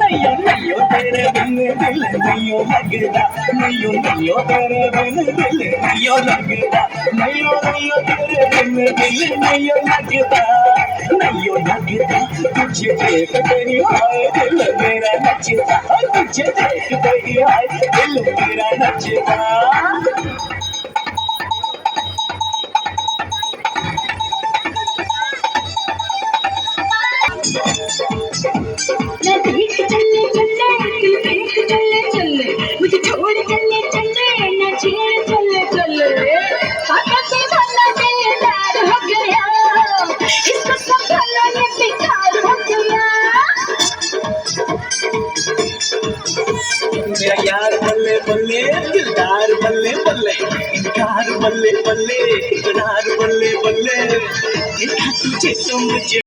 नैयो नैयो तेरे बिन दिल नैयो लगदा, नैयो नैयो तेरे बिन दिल नैयो लगदा, नैयो नैयो तेरे बिन दिल नैयो लगदा, नैयो लगदा। तुझे देख तेरी हाय दिल मेरा नचदा, तुझे देख तेरी हाय दिल मेरा नचदा। मैं देख चले चले दिल देख चले चले, मुझे छोड़ चले चले न छेड़ चले चले, काका से भला दिलदार हो गया, इसको संभालो ये बेकार हो गया। मेरा यार बल्ले बल्ले दिलदार बल्ले बल्ले, इनकार बल्ले बल्ले इकरार बल्ले बल्ले, देखा तुझे तो मुझे